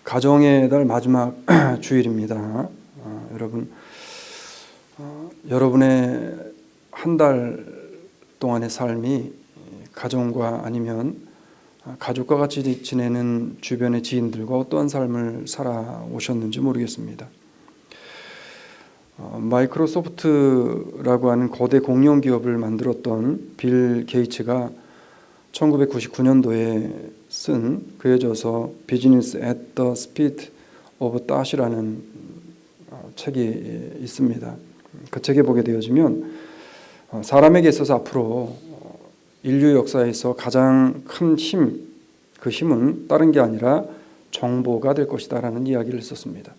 가정의 달 마지막 주일입니다. 여러분의 한 달 동안의 삶이 가정과 아니면 가족과 같이 지내는 주변의 지인들과 어떠한 삶을 살아오셨는지 모르겠습니다. 마이크로소프트라고 하는 거대 공룡 기업을 만들었던 빌 게이츠가 1999년도에 쓴 그의 저서 Business at the Speed of Thought이라는 책이 있습니다. 그 책에 보게 되어지면 사람에게 있어서 앞으로 인류 역사에서 가장 큰 힘, 그 힘은 다른 게 아니라 정보가 될 것이다 라는 이야기를 썼습니다.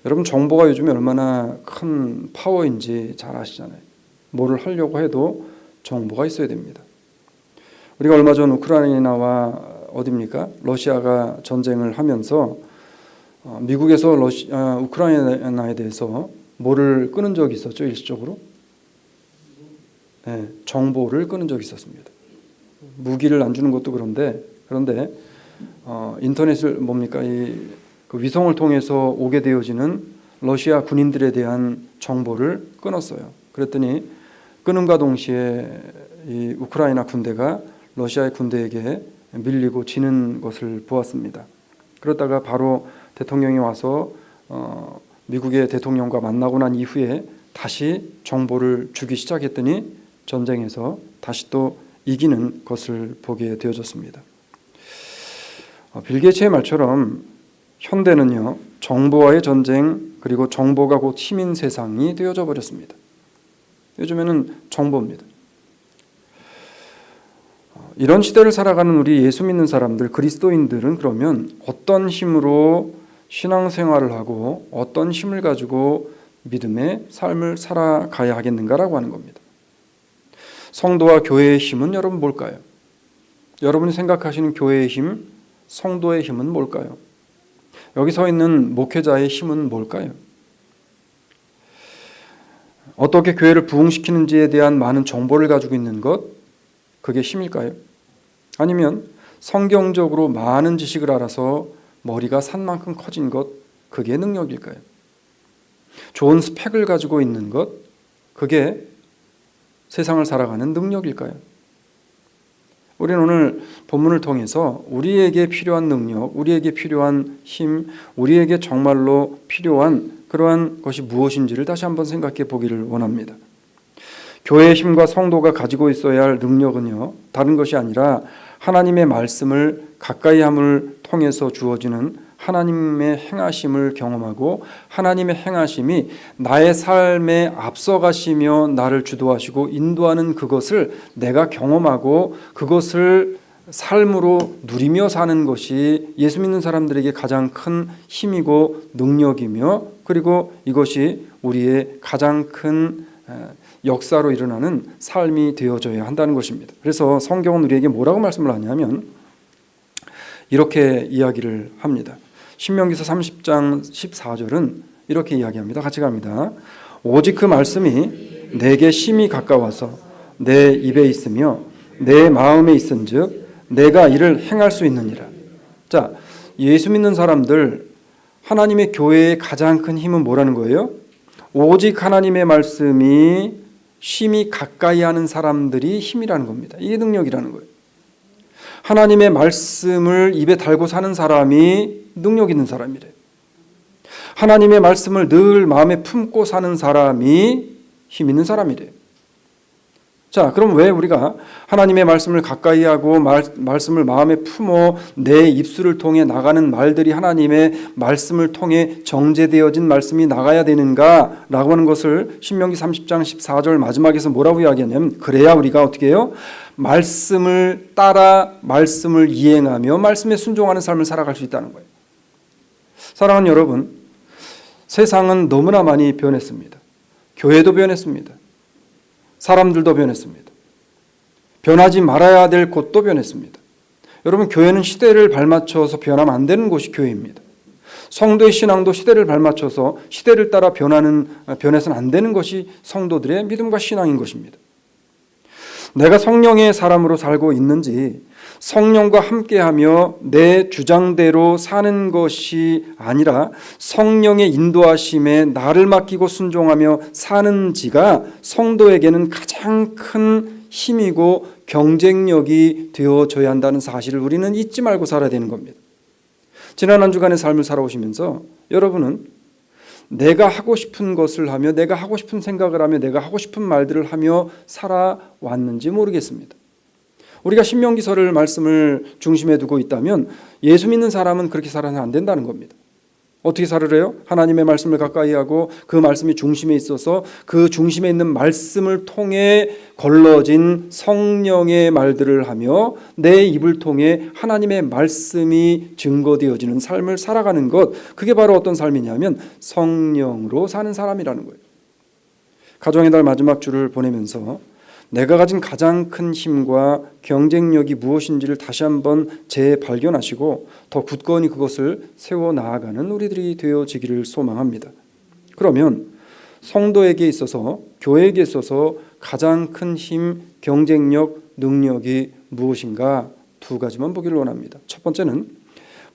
여러분, 정보가 요즘에 얼마나 큰 파워인지 잘 아시잖아요. 뭐를 하려고 해도 정보가 있어야 됩니다. 우리가 얼마 전 우크라이나와 러시아가 전쟁을 하면서 미국에서 우크라이나에 대해서 뭐를 끊은 적이 있었죠? 일시적으로? 네, 정보를 끊은 적이 있었습니다. 무기를 안 주는 것도 그런데 인터넷을 그 위성을 통해서 오게 되어지는 러시아 군인들에 대한 정보를 끊었어요. 그랬더니 끊음과 동시에 이 우크라이나 군대가 러시아의 군대에게 밀리고 지는 것을 보았습니다. 그러다가 바로 대통령이 와서 미국의 대통령과 만나고 난 이후에 다시 정보를 주기 시작했더니 전쟁에서 다시 또 이기는 것을 보게 되어졌습니다. 빌 게이츠의 말처럼 현대는요, 정보와의 전쟁, 그리고 정보가 곧 힘인 세상이 되어져 버렸습니다. 요즘에는 정보입니다. 이런 시대를 살아가는 우리 예수 믿는 사람들, 그리스도인들은 그러면 어떤 힘으로 신앙생활을 하고 어떤 힘을 가지고 믿음의 삶을 살아가야 하겠는가라고 하는 겁니다. 성도와 교회의 힘은 여러분 뭘까요? 여러분이 생각하시는 교회의 힘, 성도의 힘은 뭘까요? 여기 서 있는 목회자의 힘은 뭘까요? 어떻게 교회를 부흥시키는지에 대한 많은 정보를 가지고 있는 것, 그게 힘일까요? 아니면 성경적으로 많은 지식을 알아서 머리가 산만큼 커진 것, 그게 능력일까요? 좋은 스펙을 가지고 있는 것, 그게 세상을 살아가는 능력일까요? 우리는 오늘 본문을 통해서 우리에게 필요한 능력, 우리에게 필요한 힘, 우리에게 정말로 필요한 그러한 것이 무엇인지를 다시 한번 생각해 보기를 원합니다. 교회의 힘과 성도가 가지고 있어야 할 능력은요, 다른 것이 아니라 하나님의 말씀을 가까이 함을 통해서 주어지는 하나님의 행하심을 경험하고 하나님의 행하심이 나의 삶에 앞서가시며 나를 주도하시고 인도하는 그것을 내가 경험하고 그것을 삶으로 누리며 사는 것이 예수 믿는 사람들에게 가장 큰 힘이고 능력이며, 그리고 이것이 우리의 가장 큰 역사로 일어나는 삶이 되어져야 한다는 것입니다. 그래서 성경은 우리에게 뭐라고 말씀을 하냐면 이렇게 이야기를 합니다. 신명기서 30장 14절은 이렇게 이야기합니다. 같이 갑니다. 오직 그 말씀이 내게 심히 가까워서 내 입에 있으며 내 마음에 있은즉 내가 이를 행할 수 있느니라. 자, 예수 믿는 사람들, 하나님의 교회의 가장 큰 힘은 뭐라는 거예요? 오직 하나님의 말씀이 심히 가까이 하는 사람들이 힘이라는 겁니다. 이게 능력이라는 거예요. 하나님의 말씀을 입에 달고 사는 사람이 능력 있는 사람이래요. 하나님의 말씀을 늘 마음에 품고 사는 사람이 힘 있는 사람이래요. 자, 그럼 왜 우리가 하나님의 말씀을 가까이 하고 말씀을 마음에 품어 내 입술을 통해 나가는 말들이 하나님의 말씀을 통해 정제되어진 말씀이 나가야 되는가라고 하는 것을 신명기 30장 14절 마지막에서 뭐라고 이야기하냐면, 그래야 우리가 어떻게 해요? 말씀을 따라 말씀을 이행하며 말씀에 순종하는 삶을 살아갈 수 있다는 거예요. 사랑하는 여러분, 세상은 너무나 많이 변했습니다. 교회도 변했습니다. 사람들도 변했습니다. 변하지 말아야 될 곳도 변했습니다. 여러분, 교회는 시대를 발맞춰서 변하면 안 되는 곳이 교회입니다. 성도의 신앙도 시대를 발맞춰서 시대를 따라 변해서는 안 되는 것이 성도들의 믿음과 신앙인 것입니다. 내가 성령의 사람으로 살고 있는지, 성령과 함께하며 내 주장대로 사는 것이 아니라 성령의 인도하심에 나를 맡기고 순종하며 사는지가 성도에게는 가장 큰 힘이고 경쟁력이 되어져야 한다는 사실을 우리는 잊지 말고 살아야 되는 겁니다. 지난 한 주간의 삶을 살아오시면서 여러분은 내가 하고 싶은 것을 하며 내가 하고 싶은 생각을 하며 내가 하고 싶은 말들을 하며 살아왔는지 모르겠습니다. 우리가 신명기서를 말씀을 중심에 두고 있다면 예수 믿는 사람은 그렇게 살아서는 안 된다는 겁니다. 어떻게 살으래요? 하나님의 말씀을 가까이 하고 그 말씀이 중심에 있어서 그 중심에 있는 말씀을 통해 걸러진 성령의 말들을 하며 내 입을 통해 하나님의 말씀이 증거되어지는 삶을 살아가는 것, 그게 바로 어떤 삶이냐면 성령으로 사는 사람이라는 거예요. 가정의 달 마지막 주를 보내면서 내가 가진 가장 큰 힘과 경쟁력이 무엇인지를 다시 한번 재발견하시고 더 굳건히 그것을 세워 나아가는 우리들이 되어지기를 소망합니다. 그러면 성도에게 있어서, 교회에게 있어서 가장 큰 힘, 경쟁력, 능력이 무엇인가 두 가지만 보기를 원합니다. 첫 번째는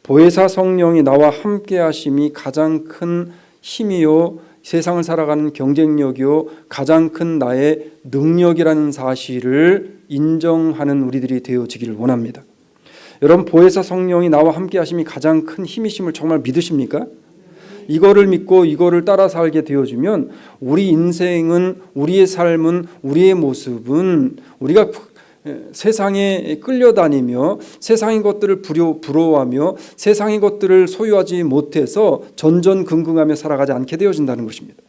보혜사 성령이 나와 함께 하심이 가장 큰 힘이요 세상을 살아가는 경쟁력이요 가장 큰 나의 능력이라는 사실을 인정하는 우리들이 되어지기를 원합니다. 여러분, 보혜사 성령이 나와 함께 하심이 가장 큰 힘이심을 정말 믿으십니까? 이거를 믿고 이거를 따라 살게 되어지면 우리 인생은, 우리의 삶은, 우리의 모습은 우리가 세상에 끌려다니며 세상의 것들을 부러워하며 세상의 것들을 소유하지 못해서 전전긍긍하며 살아가지 않게 되어진다는 것입니다.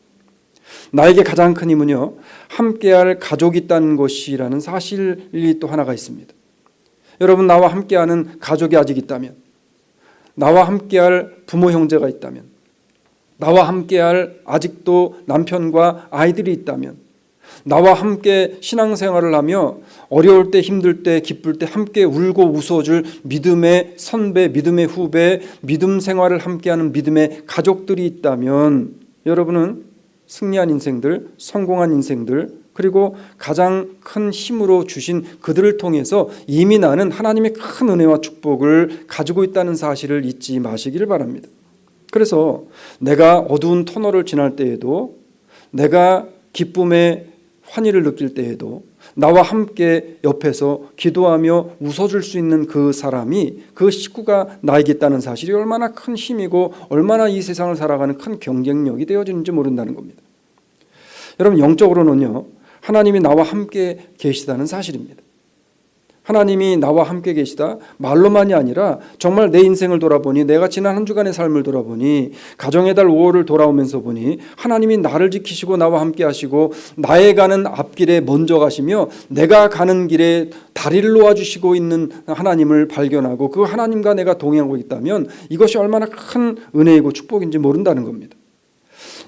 나에게 가장 큰 힘은요, 함께할 가족이 있다는 것이라는 사실이 또 하나가 있습니다. 여러분, 나와 함께하는 가족이 아직 있다면, 나와 함께할 부모 형제가 있다면, 나와 함께할 아직도 남편과 아이들이 있다면, 나와 함께 신앙생활을 하며 어려울 때, 힘들 때, 기쁠 때 함께 울고 웃어줄 믿음의 선배, 믿음의 후배, 믿음 생활을 함께하는 믿음의 가족들이 있다면 여러분은 승리한 인생들, 성공한 인생들, 그리고 가장 큰 힘으로 주신 그들을 통해서 이미 나는 하나님의 큰 은혜와 축복을 가지고 있다는 사실을 잊지 마시기를 바랍니다. 그래서 내가 어두운 터널을 지날 때에도, 내가 기쁨의 환희를 느낄 때에도 나와 함께 옆에서 기도하며 웃어줄 수 있는 그 사람이, 그 식구가 나에게 있다는 사실이 얼마나 큰 힘이고 얼마나 이 세상을 살아가는 큰 경쟁력이 되어지는지 모른다는 겁니다. 여러분, 영적으로는요, 하나님이 나와 함께 계시다는 사실입니다. 하나님이 나와 함께 계시다, 말로만이 아니라 정말 내 인생을 돌아보니, 내가 지난 한 주간의 삶을 돌아보니, 가정의 달 5월을 돌아오면서 보니 하나님이 나를 지키시고 나와 함께 하시고 나의 가는 앞길에 먼저 가시며 내가 가는 길에 다리를 놓아주시고 있는 하나님을 발견하고 그 하나님과 내가 동행하고 있다면 이것이 얼마나 큰 은혜이고 축복인지 모른다는 겁니다.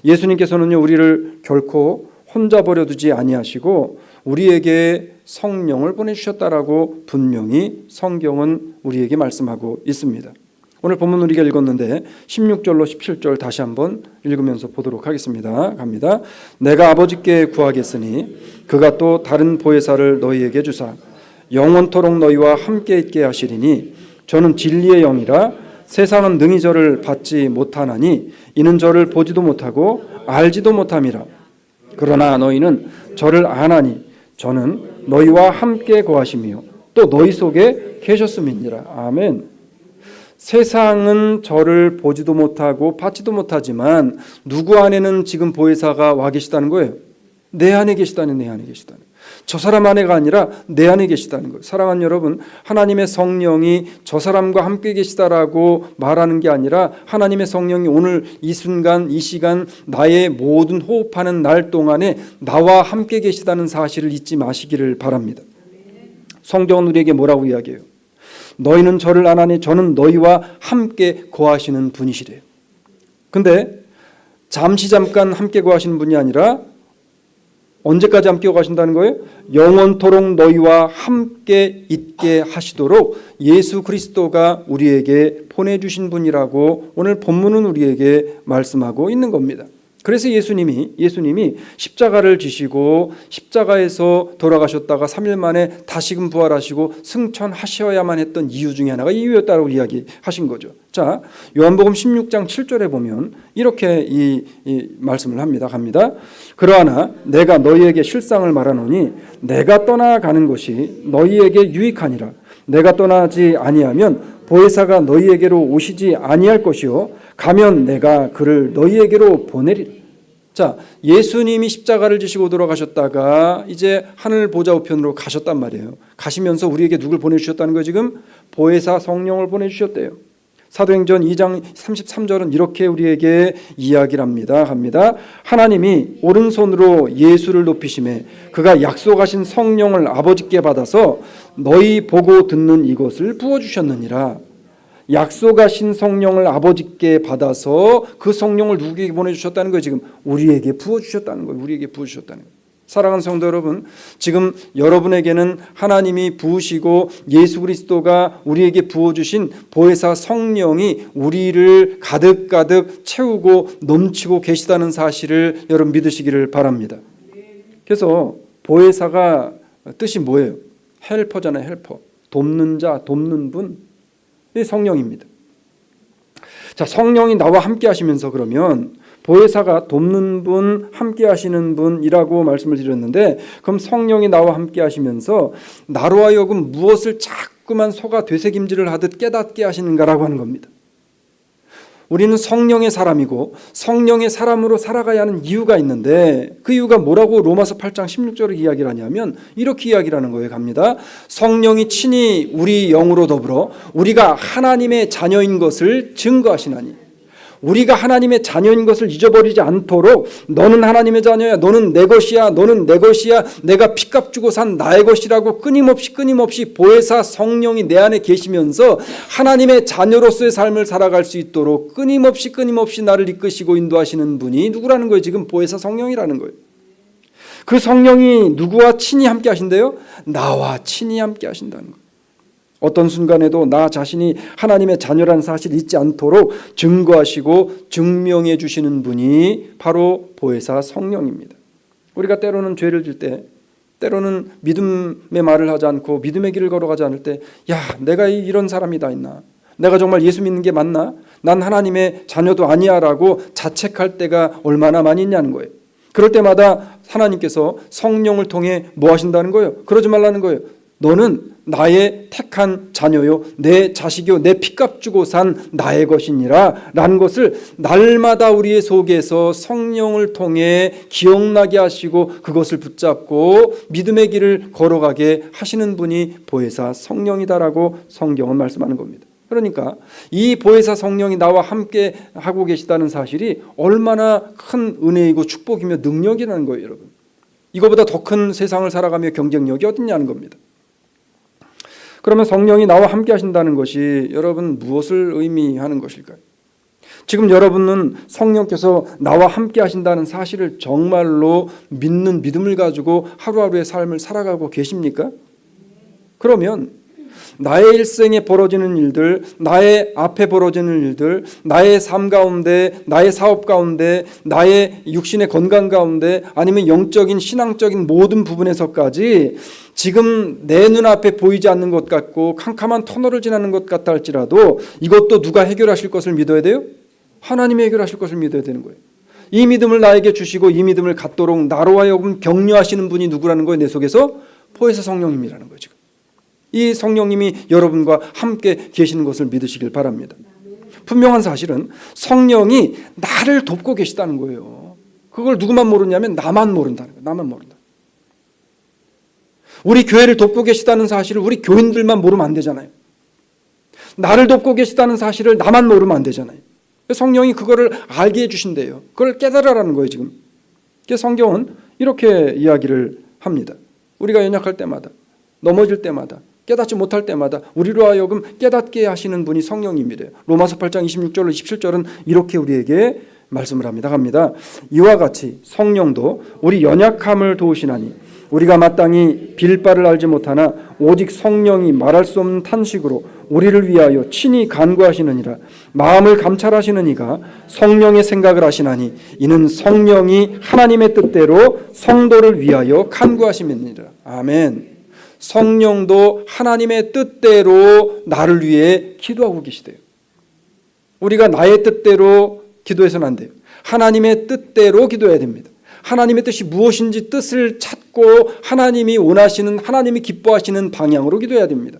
예수님께서는요, 우리를 결코 혼자 버려두지 아니하시고 우리에게 성령을 보내주셨다라고 분명히 성경은 우리에게 말씀하고 있습니다. 오늘 본문 우리가 읽었는데 16절로 17절 다시 한번 읽으면서 보도록 하겠습니다. 갑니다. 내가 아버지께 구하겠으니 그가 또 다른 보혜사를 너희에게 주사 영원토록 너희와 함께 있게 하시리니 저는 진리의 영이라 세상은 능히 저를 받지 못하나니 이는 저를 보지도 못하고 알지도 못함이라. 그러나 너희는 저를 아나니 저는 너희와 함께 거하시며 또 너희 속에 계셨음이니라. 아멘. 세상은 저를 보지도 못하고 받지도 못하지만 누구 안에는 지금 보혜사가 와 계시다는 거예요. 내 안에 계시다는, 내 안에 계시다는. 저 사람 안에가 아니라 내 안에 계시다는 거예요. 사랑하는 여러분, 하나님의 성령이 저 사람과 함께 계시다라고 말하는 게 아니라 하나님의 성령이 오늘 이 순간, 이 시간 나의 모든 호흡하는 날 동안에 나와 함께 계시다는 사실을 잊지 마시기를 바랍니다. 성경은 우리에게 뭐라고 이야기해요? 너희는 저를 아나니 저는 너희와 함께 거하시는 분이시래요. 근데 잠깐 함께 거하시는 분이 아니라 언제까지 함께 가신다는 거예요? 영원토록 너희와 함께 있게 하시도록 예수 그리스도가 우리에게 보내주신 분이라고 오늘 본문은 우리에게 말씀하고 있는 겁니다. 그래서 예수님이 십자가를 지시고 십자가에서 돌아가셨다가 3일 만에 다시금 부활하시고 승천하셔야만 했던 이유 중에 하나가 이유였다고 이야기하신 거죠. 자, 요한복음 16장 7절에 보면 이렇게 이 말씀을 갑니다. 그러나 내가 너희에게 실상을 말하노니 내가 떠나가는 것이 너희에게 유익하니라. 내가 떠나지 아니하면 보혜사가 너희에게로 오시지 아니할 것이요 가면 내가 그를 너희에게로 보내리라. 자, 예수님이 십자가를 지시고 돌아가셨다가 이제 하늘 보좌 우편으로 가셨단 말이에요. 가시면서 우리에게 누굴 보내주셨다는 거예요? 지금 보혜사 성령을 보내주셨대요. 사도행전 2장 33절은 이렇게 우리에게 이야기를 합니다. 하나님이 오른손으로 예수를 높이심에 그가 약속하신 성령을 아버지께 받아서 너희 보고 듣는 이것을 부어주셨느니라. 약속하신 성령을 아버지께 받아서 그 성령을 누구에게 보내주셨다는 거예요? 지금 우리에게 부어주셨다는 거예요. 우리에게 부어주셨다는 거예요. 사랑하는 성도 여러분, 지금 여러분에게는 하나님이 부으시고 예수 그리스도가 우리에게 부어주신 보혜사 성령이 우리를 가득가득 채우고 넘치고 계시다는 사실을 여러분 믿으시기를 바랍니다. 그래서 보혜사가 뜻이 뭐예요? 헬퍼잖아요. 헬퍼. 돕는 자, 돕는 분. 이 성령입니다. 자, 성령이 나와 함께 하시면서 그러면 보혜사가 돕는 분, 함께 하시는 분이라고 말씀을 드렸는데, 그럼 성령이 나와 함께 하시면서 나로 하여금 무엇을 자꾸만 속아 되새김질을 하듯 깨닫게 하시는가라고 하는 겁니다. 우리는 성령의 사람이고 성령의 사람으로 살아가야 하는 이유가 있는데, 그 이유가 뭐라고 로마서 8장 16절을 이야기를 하냐면 이렇게 이야기를 하는 거예요. 갑니다. 성령이 친히 우리 영으로 더불어 우리가 하나님의 자녀인 것을 증거하시나니, 우리가 하나님의 자녀인 것을 잊어버리지 않도록 너는 하나님의 자녀야, 너는 내 것이야, 너는 내 것이야, 내가 피값 주고 산 나의 것이라고 끊임없이 보혜사 성령이 내 안에 계시면서 하나님의 자녀로서의 삶을 살아갈 수 있도록 끊임없이 나를 이끄시고 인도하시는 분이 누구라는 거예요? 지금 보혜사 성령이라는 거예요. 그 성령이 누구와 친히 함께 하신대요? 나와 친히 함께 하신다는 거예요. 어떤 순간에도 나 자신이 하나님의 자녀라는 사실을 잊지 않도록 증거하시고 증명해 주시는 분이 바로 보혜사 성령입니다. 우리가 때로는 죄를 질 때, 때로는 믿음의 말을 하지 않고 믿음의 길을 걸어가지 않을 때, 야, 내가 이런 사람이 다 있나? 내가 정말 예수 믿는 게 맞나? 난 하나님의 자녀도 아니야 라고 자책할 때가 얼마나 많이 있냐는 거예요. 그럴 때마다 하나님께서 성령을 통해 뭐 하신다는 거예요? 그러지 말라는 거예요. 너는 나의 택한 자녀요, 내 자식이요, 내 피값 주고 산 나의 것이니라 라는 것을 날마다 우리의 속에서 성령을 통해 기억나게 하시고 그것을 붙잡고 믿음의 길을 걸어가게 하시는 분이 보혜사 성령이다라고 성경은 말씀하는 겁니다. 그러니까 이 보혜사 성령이 나와 함께 하고 계시다는 사실이 얼마나 큰 은혜이고 축복이며 능력이라는 거예요. 여러분, 이거보다 더 큰 세상을 살아가며 경쟁력이 어딨냐는 겁니다. 그러면 성령이 나와 함께 하신다는 것이 여러분 무엇을 의미하는 것일까요? 지금 여러분은 성령께서 나와 함께 하신다는 사실을 정말로 믿는 믿음을 가지고 하루하루의 삶을 살아가고 계십니까? 그러면 나의 일생에 벌어지는 일들, 나의 앞에 벌어지는 일들, 나의 삶 가운데, 나의 사업 가운데, 나의 육신의 건강 가운데, 아니면 영적인 신앙적인 모든 부분에서까지 지금 내 눈앞에 보이지 않는 것 같고 캄캄한 터널을 지나는 것 같다 할지라도 이것도 누가 해결하실 것을 믿어야 돼요? 하나님이 해결하실 것을 믿어야 되는 거예요. 이 믿음을 나에게 주시고 이 믿음을 갖도록 나로 하여금 격려하시는 분이 누구라는 거예요? 내 속에서 보혜사 성령님이라는 거예요. 지금 이 성령님이 여러분과 함께 계시는 것을 믿으시길 바랍니다. 분명한 사실은 성령이 나를 돕고 계시다는 거예요. 그걸 누구만 모르냐면 나만 모른다는 거예요. 나만 모른다. 우리 교회를 돕고 계시다는 사실을 우리 교인들만 모르면 안 되잖아요. 나를 돕고 계시다는 사실을 나만 모르면 안 되잖아요. 성령이 그거를 알게 해주신대요. 그걸 깨달으라는 거예요. 지금 성경은 이렇게 이야기를 합니다. 우리가 연약할 때마다, 넘어질 때마다, 깨닫지 못할 때마다 우리로 하여금 깨닫게 하시는 분이 성령님이래요. 로마서 8장 26절로 27절은 이렇게 우리에게 말씀을 합니다. 갑니다. 이와 같이 성령도 우리 연약함을 도우시나니 우리가 마땅히 빌 바를 알지 못하나 오직 성령이 말할 수 없는 탄식으로 우리를 위하여 친히 간구하시느니라. 마음을 감찰하시는 이가 성령의 생각을 하시나니 이는 성령이 하나님의 뜻대로 성도를 위하여 간구하심이니라. 아멘. 성령도 하나님의 뜻대로 나를 위해 기도하고 계시대요. 우리가 나의 뜻대로 기도해서는 안 돼요. 하나님의 뜻대로 기도해야 됩니다. 하나님의 뜻이 무엇인지 뜻을 찾고 하나님이 원하시는, 하나님이 기뻐하시는 방향으로 기도해야 됩니다.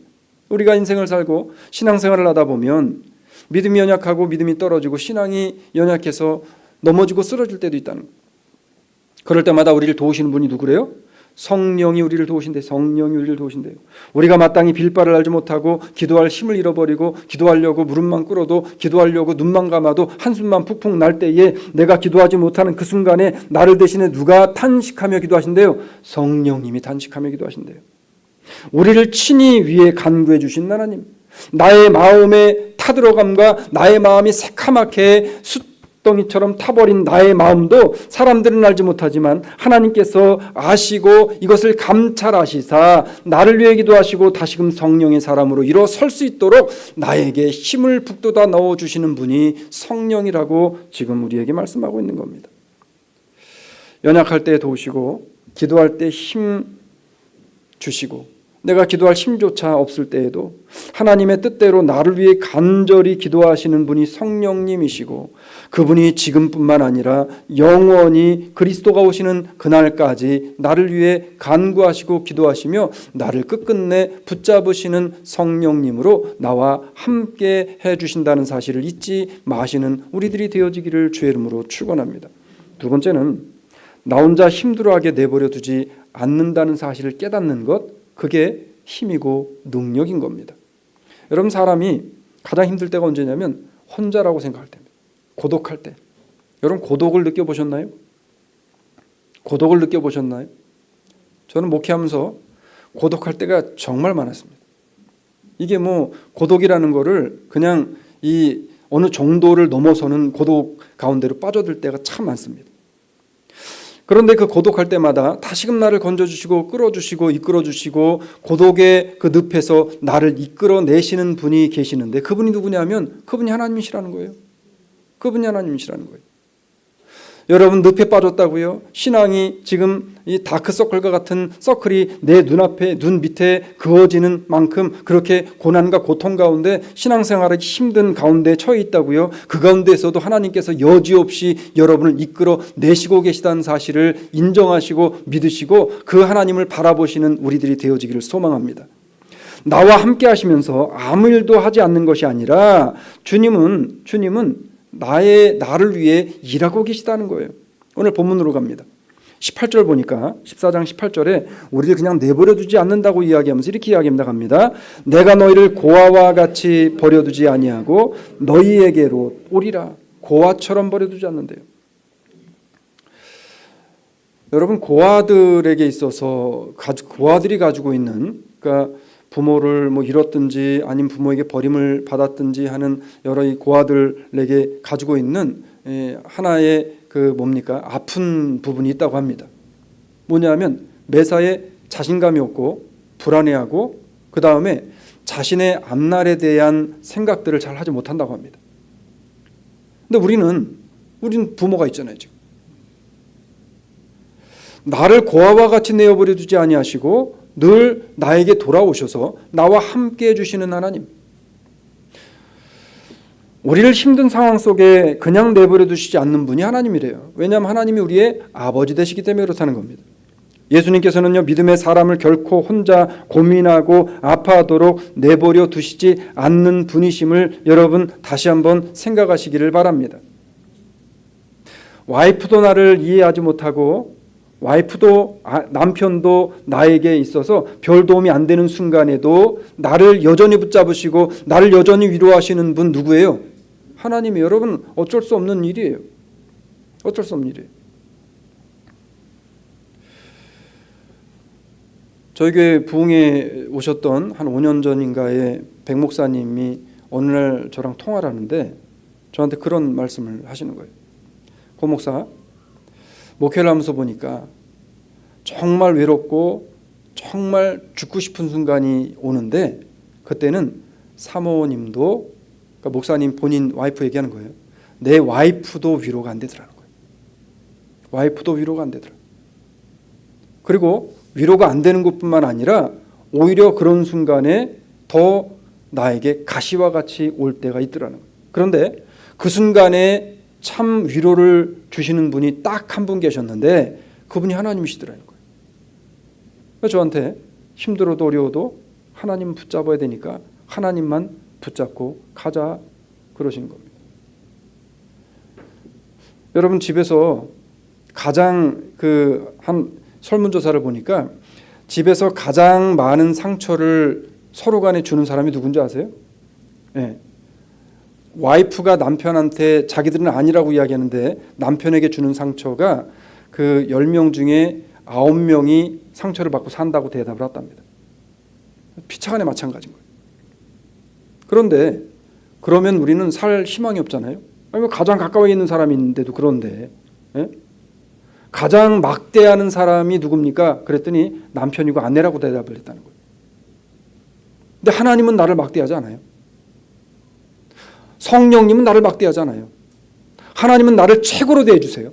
우리가 인생을 살고 신앙생활을 하다 보면 믿음이 연약하고 믿음이 떨어지고 신앙이 연약해서 넘어지고 쓰러질 때도 있다는 거예요. 그럴 때마다 우리를 도우시는 분이 누구래요? 성령이 우리를 도우신대. 성령이 우리를 도우신대요. 우리가 마땅히 빌 바를 알지 못하고 기도할 힘을 잃어버리고 기도하려고 무릎만 꿇어도 기도하려고 눈만 감아도 한숨만 푹푹 날 때에 내가 기도하지 못하는 그 순간에 나를 대신에 누가 탄식하며 기도하신대요? 성령님이 탄식하며 기도하신대요. 우리를 친히 위에 간구해 주신 하나님, 나의 마음의 타들어감과 나의 마음이 새카맣게 숯덩이처럼 타버린 나의 마음도 사람들은 알지 못하지만 하나님께서 아시고 이것을 감찰하시사 나를 위해 기도하시고 다시금 성령의 사람으로 일어설 수 있도록 나에게 힘을 북돋아 넣어주시는 분이 성령이라고 지금 우리에게 말씀하고 있는 겁니다. 연약할 때 도우시고 기도할 때 힘 주시고 내가 기도할 힘조차 없을 때에도 하나님의 뜻대로 나를 위해 간절히 기도하시는 분이 성령님이시고 그분이 지금뿐만 아니라 영원히 그리스도가 오시는 그날까지 나를 위해 간구하시고 기도하시며 나를 끝끝내 붙잡으시는 성령님으로 나와 함께 해주신다는 사실을 잊지 마시는 우리들이 되어지기를 주의 이름으로 축원합니다. 두 번째는 나 혼자 힘들어하게 내버려 두지 않는다는 사실을 깨닫는 것, 그게 힘이고 능력인 겁니다. 여러분, 사람이 가장 힘들 때가 언제냐면 혼자라고 생각할 때입니다. 고독할 때. 여러분, 고독을 느껴보셨나요? 고독을 느껴보셨나요? 저는 목회하면서 고독할 때가 정말 많았습니다. 이게 뭐 고독이라는 거를 그냥 이 어느 정도를 넘어서는 고독 가운데로 빠져들 때가 참 많습니다. 그런데 그 고독할 때마다 다시금 나를 건져주시고 끌어주시고 이끌어주시고 고독의 그 늪에서 나를 이끌어내시는 분이 계시는데 그분이 누구냐면 그분이 하나님이시라는 거예요. 그분이 하나님이시라는 거예요. 여러분, 늪에 빠졌다고요? 신앙이 지금 이 다크서클과 같은 서클이 내 눈앞에, 눈 밑에 그어지는 만큼 그렇게 고난과 고통 가운데 신앙생활하기 힘든 가운데 처해 있다고요? 그 가운데에서도 하나님께서 여지없이 여러분을 이끌어 내시고 계시다는 사실을 인정하시고 믿으시고 그 하나님을 바라보시는 우리들이 되어지기를 소망합니다. 나와 함께 하시면서 아무 일도 하지 않는 것이 아니라 주님은 나를 위해 일하고 계시다는 거예요. 오늘 본문으로 갑니다. 18절 보니까 14장 18절에 우리를 그냥 내버려 두지 않는다고 이야기하면서 이렇게 이야기합니다. 갑니다. 내가 너희를 고아와 같이 버려두지 아니하고 너희에게로 오리라. 고아처럼 버려두지 않는데요. 여러분, 고아들에게 있어서 고아들이 가지고 있는, 그러니까 부모를 잃었든지 아니면 부모에게 버림을 받았든지 하는 여러 이 고아들에게 가지고 있는 하나의 아픈 부분이 있다고 합니다. 뭐냐면 매사에 자신감이 없고 불안해하고 그 다음에 자신의 앞날에 대한 생각들을 잘 하지 못한다고 합니다. 근데 우리는 부모가 있잖아요. 지금 나를 고아와 같이 내어버려 두지 아니하시고 늘 나에게 돌아오셔서 나와 함께 해주시는 하나님, 우리를 힘든 상황 속에 그냥 내버려 두시지 않는 분이 하나님이래요. 왜냐하면 하나님이 우리의 아버지 되시기 때문에 그렇다는 겁니다. 예수님께서는요, 믿음의 사람을 결코 혼자 고민하고 아파하도록 내버려 두시지 않는 분이심을 여러분 다시 한번 생각하시기를 바랍니다. 와이프도 나를 이해하지 못하고 와이프도 남편도 나에게 있어서 별 도움이 안 되는 순간에도 나를 여전히 붙잡으시고 나를 여전히 위로하시는 분 누구예요? 하나님이. 여러분, 어쩔 수 없는 일이에요. 어쩔 수 없는 일이에요. 저희 교회 부흥에 오셨던 한 5년 전인가에 백 목사님이 어느 날 저랑 통화를 하는데 저한테 그런 말씀을 하시는 거예요. 고 목사, 목회를 하면서 보니까 정말 외롭고 정말 죽고 싶은 순간이 오는데 그때는 사모님도, 그러니까 목사님 본인 와이프 얘기하는 거예요. 내 와이프도 위로가 안 되더라는 거예요. 와이프도 위로가 안 되더라. 그리고 위로가 안 되는 것뿐만 아니라 오히려 그런 순간에 더 나에게 가시와 같이 올 때가 있더라는 거예요. 그런데 그 순간에 참 위로를 주시는 분이 딱 한 분 계셨는데 그분이 하나님이시더라는 거예요. 그래서 저한테 힘들어도 어려워도 하나님 붙잡아야 되니까 하나님만 붙잡고 가자 그러시는 겁니다. 여러분 집에서 가장 한 설문조사를 보니까 집에서 가장 많은 상처를 서로 간에 주는 사람이 누군지 아세요? 네. 와이프가 남편한테 자기들은 아니라고 이야기하는데 남편에게 주는 상처가 그 10명 중에 9명이 상처를 받고 산다고 대답을 했답니다. 피차간에 마찬가지인 거예요. 그런데 그러면 우리는 살 희망이 없잖아요. 아니, 가장 가까이 있는 사람인데도 그런데 예? 가장 막대하는 사람이 누굽니까? 그랬더니 남편이고 아내라고 대답을 했다는 거예요. 근데 하나님은 나를 막대하지 않아요. 성령님은 나를 막대하지 않아요. 하나님은 나를 최고로 대해주세요.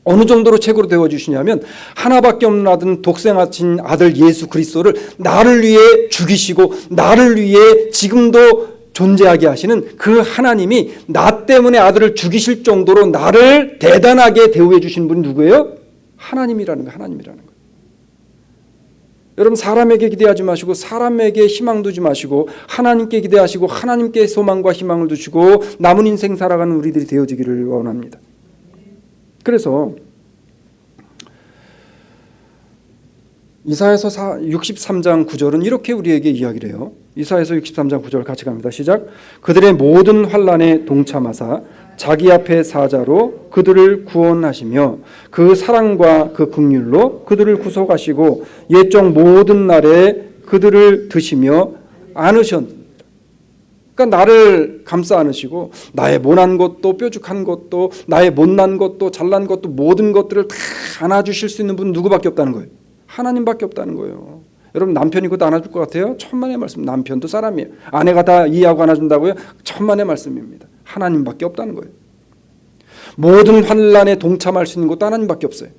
어느 정도로 최고로 대해주시냐면 하나밖에 없는 아들 독생하신 아들 예수 그리스도를 나를 위해 죽이시고 나를 위해 지금도 존재하게 하시는 그 하나님이 나 때문에 아들을 죽이실 정도로 나를 대단하게 대우해 주신 분이 누구예요? 하나님이라는 거예요. 하나님이라는 거예요. 여러분 사람에게 기대하지 마시고 사람에게 희망 두지 마시고 하나님께 기대하시고 하나님께 소망과 희망을 두시고 남은 인생 살아가는 우리들이 되어지기를 원합니다. 그래서 이사야서 63장 9절은 이렇게 우리에게 이야기를 해요. 이사야서 63장 9절 같이 갑니다. 시작. 그들의 모든 환난에 동참하사 자기 앞에 사자로 그들을 구원하시며 그 사랑과 그 긍휼로 그들을 구속하시고 옛적 모든 날에 그들을 드시며 안으셨습니다. 그러니까 나를 감싸 안으시고 나의 모난 것도 뾰족한 것도 나의 못난 것도 잘난 것도 모든 것들을 다 안아주실 수 있는 분은 누구밖에 없다는 거예요. 하나님밖에 없다는 거예요. 여러분 남편이 그것도 안아줄 것 같아요? 천만의 말씀. 남편도 사람이에요. 아내가 다 이해하고 안아준다고요? 천만의 말씀입니다. 하나님밖에 없다는 거예요. 모든 환난에 동참할 수 있는 것도 하나님밖에 없어요.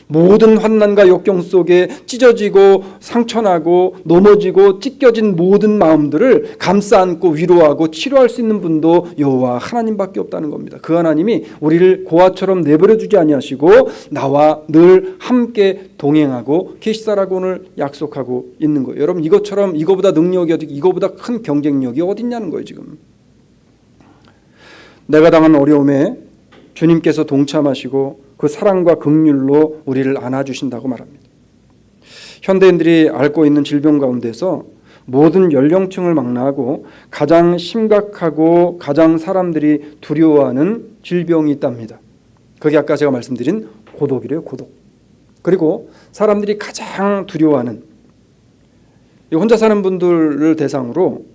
모든 환난과 역경 속에 찢어지고 상처나고 넘어지고 찢겨진 모든 마음들을 감싸 안고 위로하고 치료할 수 있는 분도 여호와 하나님밖에 없다는 겁니다. 그 하나님이 우리를 고아처럼 내버려 두지 아니하시고 나와 늘 함께 동행하고 계시다라고 오늘 약속하고 있는 거예요. 여러분 이것처럼 이거보다 능력이 어디 이거보다 큰 경쟁력이 어디 있냐는 거예요. 지금 내가 당한 어려움에 주님께서 동참하시고 그 사랑과 긍휼로 우리를 안아주신다고 말합니다. 현대인들이 앓고 있는 질병 가운데서 모든 연령층을 망라하고 가장 심각하고 가장 사람들이 두려워하는 질병이 있답니다. 그게 아까 제가 말씀드린 고독이래요. 고독. 그리고 사람들이 가장 두려워하는 혼자 사는 분들을 대상으로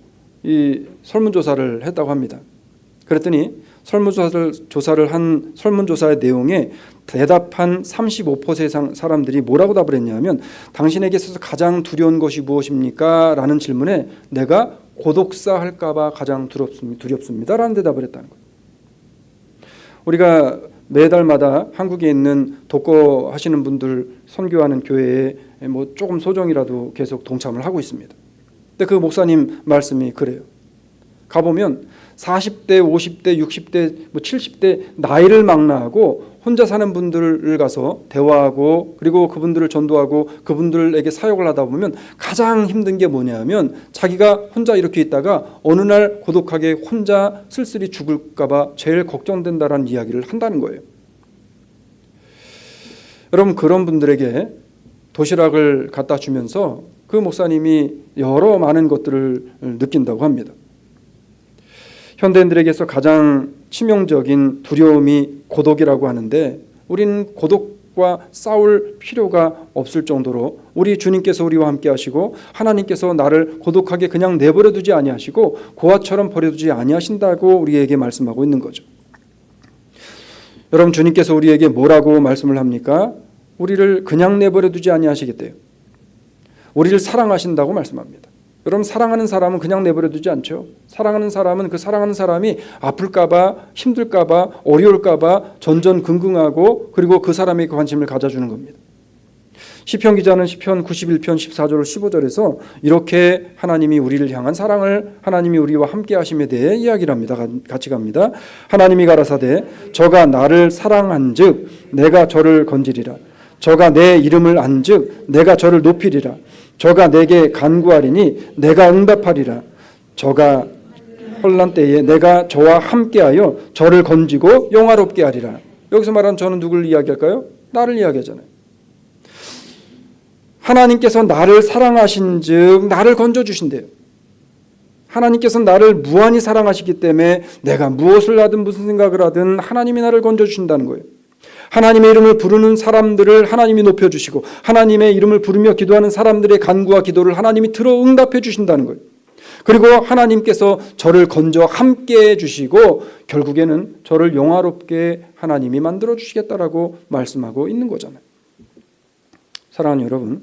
이 설문조사를 했다고 합니다. 그랬더니 설문조사를 한 설문조사의 내용에 대답한 35% 사람들이 뭐라고 답을 했냐면 당신에게 있어서 가장 두려운 것이 무엇입니까? 라는 질문에 내가 고독사 할까 봐 가장 두렵습니다. 라는 대답을 했다는 거예요. 우리가 매달마다 한국에 있는 독거 하시는 분들 선교하는 교회에 뭐 조금 소정이라도 계속 동참을 하고 있습니다. 근데 그 목사님 말씀이 그래요. 가보면 40대, 50대, 60대, 70대 나이를 망라하고 혼자 사는 분들을 가서 대화하고 그리고 그분들을 전도하고 그분들에게 사역을 하다 보면 가장 힘든 게 뭐냐면 자기가 혼자 이렇게 있다가 어느 날 고독하게 혼자 쓸쓸히 죽을까 봐 제일 걱정된다라는 이야기를 한다는 거예요. 여러분 그런 분들에게 도시락을 갖다 주면서 그 목사님이 여러 많은 것들을 느낀다고 합니다. 현대인들에게서 가장 치명적인 두려움이 고독이라고 하는데 우리는 고독과 싸울 필요가 없을 정도로 우리 주님께서 우리와 함께 하시고 하나님께서 나를 고독하게 그냥 내버려 두지 아니하시고 고아처럼 버려두지 아니하신다고 우리에게 말씀하고 있는 거죠. 여러분 주님께서 우리에게 뭐라고 말씀을 합니까? 우리를 그냥 내버려 두지 아니하시겠대요. 우리를 사랑하신다고 말씀합니다. 여러분, 사랑하는 사람은 그냥 내버려 두지 않죠. 사랑하는 사람은 그 사랑하는 사람이 아플까봐, 힘들까봐, 어려울까봐 전전긍긍하고 그리고 그 사람에게 관심을 가져주는 겁니다. 시편 기자는 시편 91편 14절 15절에서 이렇게 하나님이 우리를 향한 사랑을, 하나님이 우리와 함께 하심에 대해 이야기를 합니다. 같이 갑니다. 하나님이 가라사대 저가 나를 사랑한즉 내가 저를 건지리라. 저가 내 이름을 안즉 내가 저를 높이리라. 저가 내게 간구하리니 내가 응답하리라. 저가 혼란 때에 내가 저와 함께하여 저를 건지고 영화롭게 하리라. 여기서 말하는 저는 누구를 이야기할까요? 나를 이야기하잖아요. 하나님께서 나를 사랑하신즉 나를 건져주신대요. 하나님께서 나를 무한히 사랑하시기 때문에 내가 무엇을 하든 무슨 생각을 하든 하나님이 나를 건져주신다는 거예요. 하나님의 이름을 부르는 사람들을 하나님이 높여주시고 하나님의 이름을 부르며 기도하는 사람들의 간구와 기도를 하나님이 들어 응답해 주신다는 거예요. 그리고 하나님께서 저를 건져 함께 해주시고 결국에는 저를 영화롭게 하나님이 만들어 주시겠다라고 말씀하고 있는 거잖아요. 사랑하는 여러분,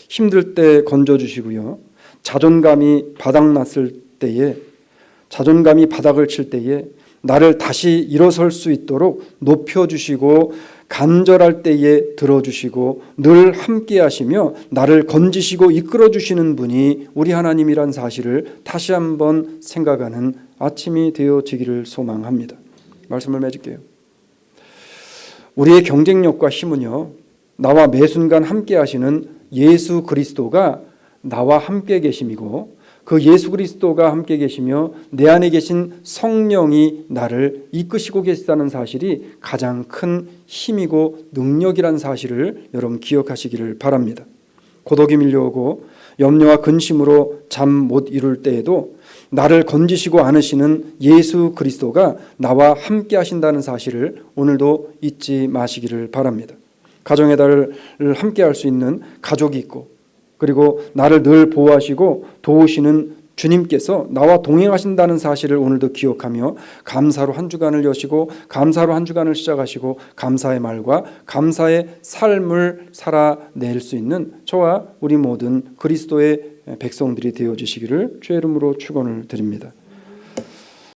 힘들 때 건져주시고요, 자존감이 바닥났을 때에, 자존감이 바닥을 칠 때에 나를 다시 일어설 수 있도록 높여주시고 간절할 때에 들어주시고 늘 함께 하시며 나를 건지시고 이끌어주시는 분이 우리 하나님이란 사실을 다시 한번 생각하는 아침이 되어지기를 소망합니다. 말씀을 맺을게요. 우리의 경쟁력과 힘은요, 나와 매 순간 함께 하시는 예수 그리스도가 나와 함께 계심이고 그 예수 그리스도가 함께 계시며 내 안에 계신 성령이 나를 이끄시고 계시다는 사실이 가장 큰 힘이고 능력이란 사실을 여러분 기억하시기를 바랍니다. 고독이 밀려오고 염려와 근심으로 잠 못 이룰 때에도 나를 건지시고 안으시는 예수 그리스도가 나와 함께 하신다는 사실을 오늘도 잊지 마시기를 바랍니다. 가정의 달을 함께 할 수 있는 가족이 있고 그리고 나를 늘 보호하시고 도우시는 주님께서 나와 동행하신다는 사실을 오늘도 기억하며 감사로 한 주간을 여시고 감사로 한 주간을 시작하시고 감사의 말과 감사의 삶을 살아낼 수 있는 저와 우리 모든 그리스도의 백성들이 되어주시기를 주의 이름으로 축원을 드립니다.